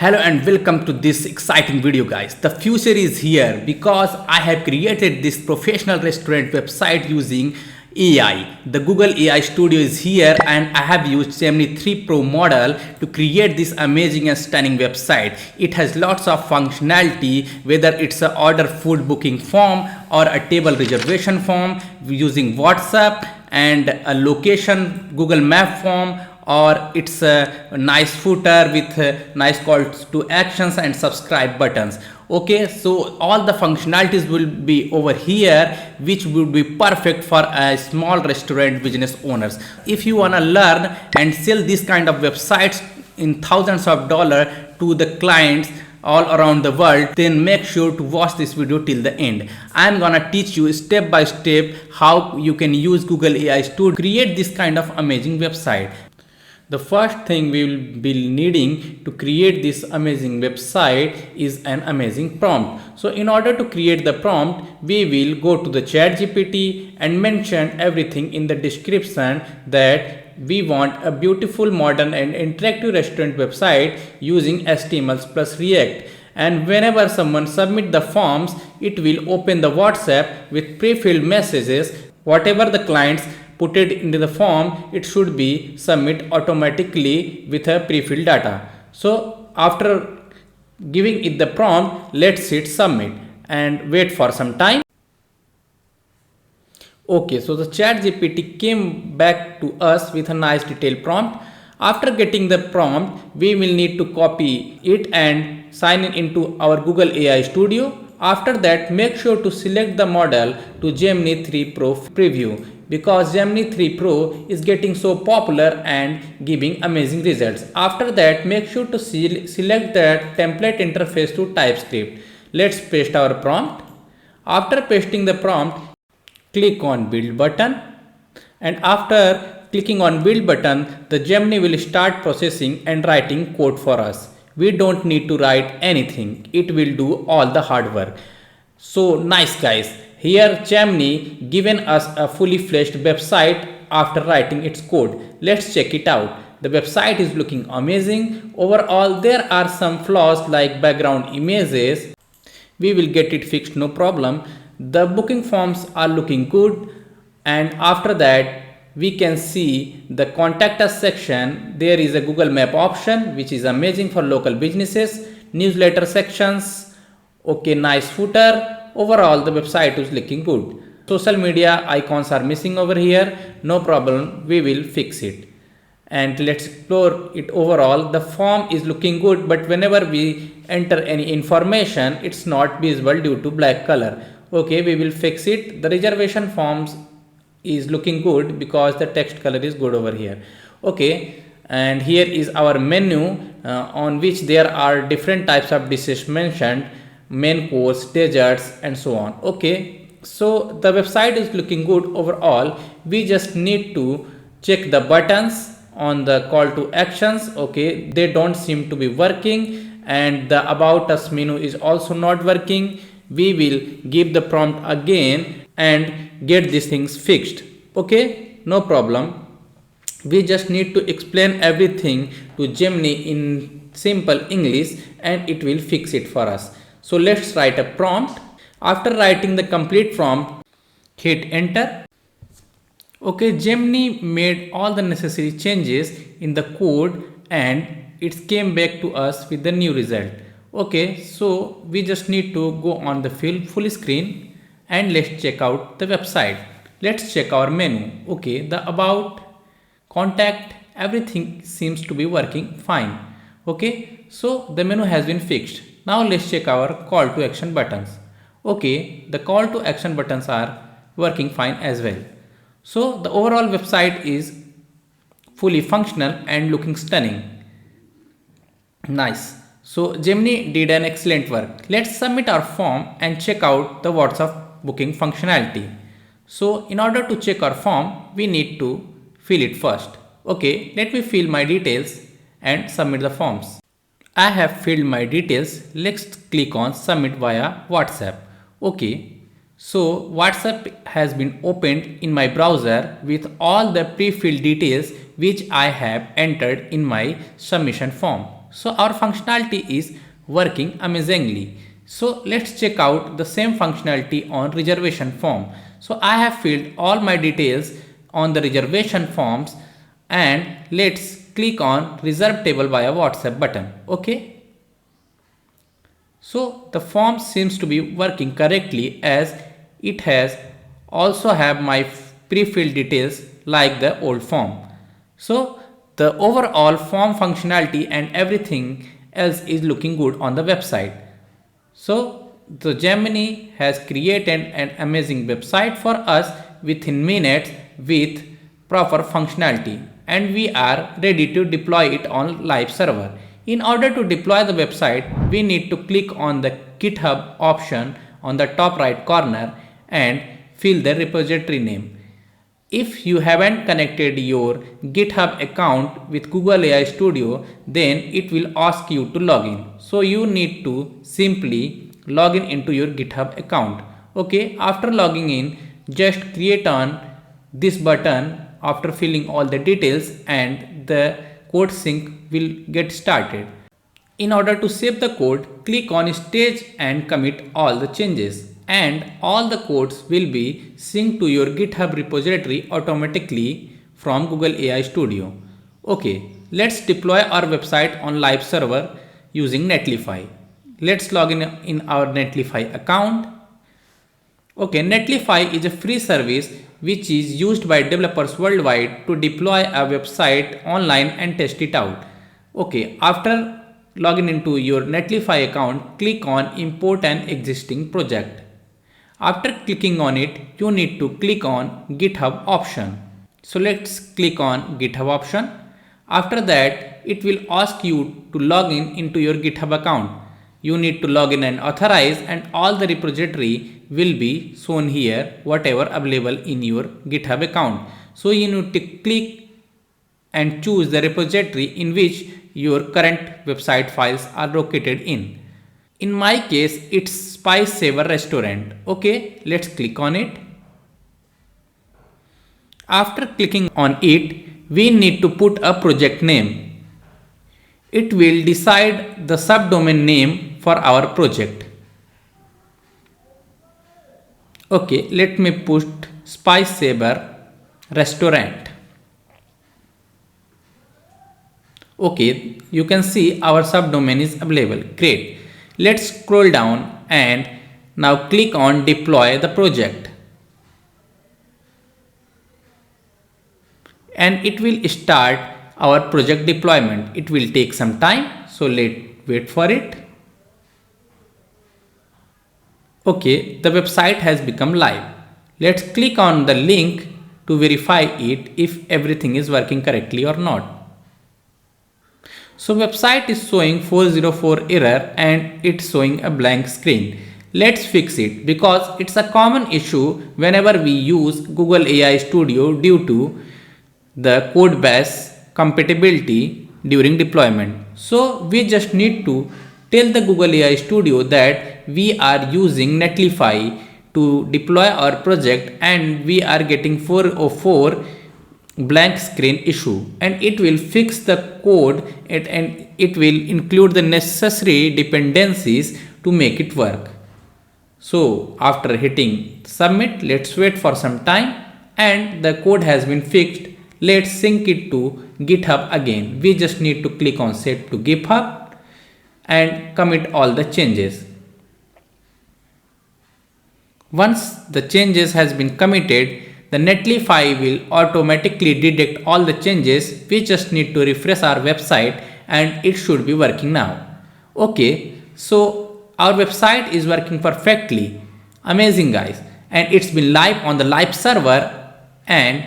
Hello and welcome to this exciting video, guys. The future is here because I have created this professional restaurant website using AI. The Google AI Studio is here and I have used Gemini 3 Pro model to create this amazing and stunning website. It has lots of functionality, whether it's an order food booking form or a table reservation form using WhatsApp and a location Google Map form, or it's a nice footer with nice calls to actions and subscribe buttons. Okay, so all the functionalities will be over here, which would be perfect for a small restaurant business owners. If you want to learn and sell this kind of websites in thousands of dollars to the clients all around the world, then make sure to watch this video till the end. I'm gonna teach you step by step how you can use Google AI Studio to create this kind of amazing website. The first thing we will be needing to create this amazing website is an amazing prompt. So in order to create the prompt, we will go to the ChatGPT and mention everything in the description that we want a beautiful, modern and interactive restaurant website using HTML plus React. And whenever someone submit the forms, it will open the WhatsApp with pre-filled messages. Whatever the clients put it into the form, it should be submit automatically with a pre-filled data. So after giving it the prompt, let's hit submit and wait for some time. Okay, so the ChatGPT came back to us with a nice detailed prompt. After getting the prompt, we will need to copy it and sign in into our Google AI Studio. After that, make sure to select the model to Gemini 3 Pro preview, because Gemini 3 Pro is getting so popular and giving amazing results. After that, make sure to select the template interface to TypeScript. Let's paste our prompt. After pasting the prompt, click on build button, and after clicking on build button, the Gemini will start processing and writing code for us. We don't need to write anything. It will do all the hard work. So nice, guys. Here Gemini given us a fully fledged website after writing its code. Let's check it out. The website is looking amazing. Overall, there are some flaws like background images. We will get it fixed, no problem. The booking forms are looking good, and after that we can see the contact us section. There is a Google Map option, which is amazing for local businesses. Newsletter sections. Okay, nice footer. Overall, the website is looking good. Social media icons are missing over here. No problem, we will fix it. And let's explore it. Overall, the form is looking good, but whenever we enter any information, it's not visible due to black color. Okay, we will fix it. The reservation forms is looking good because the text color is good over here. Okay, and here is our menu on which there are different types of dishes mentioned: main course, desserts, and so on. Okay, so the website is looking good overall. We just need to check the buttons on the call to actions. Okay, they don't seem to be working, and the about us menu is also not working. We will give the prompt again and get these things fixed. Okay, no problem. We just need to explain everything to Gemini in simple English and it will fix it for us. So let's write a prompt. After writing the complete prompt, hit enter. Okay, Gemini made all the necessary changes in the code and it came back to us with the new result. Okay, so we just need to go on the full screen and let's check out the website. Let's check our menu. Okay, the about, contact, everything seems to be working fine. Okay, so the menu has been fixed. Now let's check our call to action buttons. Okay, the call to action buttons are working fine as well. So the overall website is fully functional and looking stunning. Nice. So Gemini did an excellent work. Let's submit our form and check out the WhatsApp booking functionality. So in order to check our form, we need to fill it first. Okay, let me fill my details and submit the forms. I have filled my details. Let's click on submit via WhatsApp. Okay, so WhatsApp has been opened in my browser with all the pre-filled details which I have entered in my submission form. So our functionality is working amazingly. So let's check out the same functionality on reservation form. So I have filled all my details on the reservation forms, and let's click on reserve table via WhatsApp button. Okay. So the form seems to be working correctly, as it has also have my pre-filled details like the old form. So the overall form functionality and everything else is looking good on the website. So the Gemini has created an amazing website for us within minutes with proper functionality, and we are ready to deploy it on live server. In order to deploy the website, we need to click on the GitHub option on the top right corner and fill the repository name. If you haven't connected your GitHub account with Google AI Studio, then it will ask you to log in. So you need to simply log in into your GitHub account. Okay, after logging in, just create on this button after filling all the details, and the code sync will get started. In order to save the code, click on stage and commit all the changes, and all the codes will be synced to your GitHub repository automatically from Google AI Studio. Okay, let's deploy our website on live server using Netlify. Let's log in our Netlify account. Okay, Netlify is a free service which is used by developers worldwide to deploy a website online and test it out. Okay, after logging into your Netlify account, click on import an existing project. After clicking on it, you need to click on GitHub option. So let's click on GitHub option. After that, it will ask you to log in into your GitHub account. You need to log in and authorize, and all the repository will be shown here, whatever available in your GitHub account. So you need to click and choose the repository in which your current website files are located in. In my case, it's Spice Saver Restaurant. Okay, let's click on it. After clicking on it, we need to put a project name. It will decide the subdomain name for our project. Okay, let me put Spice Saver Restaurant. Okay, you can see our subdomain is available. Great. Let's scroll down and now click on deploy the project. And it will start our project deployment. It will take some time, so let's wait for it. Okay, the website has become live. Let's click on the link to verify it if everything is working correctly or not. So website is showing 404 error and it's showing a blank screen. Let's fix it, because it's a common issue whenever we use Google AI Studio due to the code base compatibility during deployment. So we just need to tell the Google AI Studio that we are using Netlify to deploy our project and we are getting 404 blank screen issue, and it will fix the code and it will include the necessary dependencies to make it work. So after hitting submit, let's wait for some time, and the code has been fixed. Let's sync it to GitHub again. We just need to click on set to GitHub and commit all the changes. Once the changes has been committed, the Netlify will automatically detect all the changes. We just need to refresh our website and it should be working now. Okay, so our website is working perfectly. Amazing, guys. And it's been live on the live server, and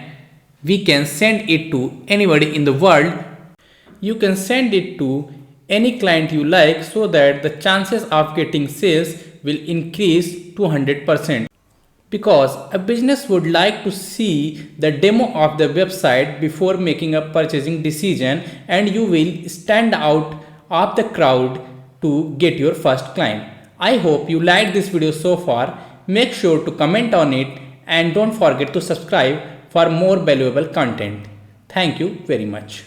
we can send it to anybody in the world. You can send it to any client you like, so that the chances of getting sales will increase to 100%. Because a business would like to see the demo of the website before making a purchasing decision, and you will stand out of the crowd to get your first client. I hope you liked this video so far. Make sure to comment on it and don't forget to subscribe for more valuable content. Thank you very much.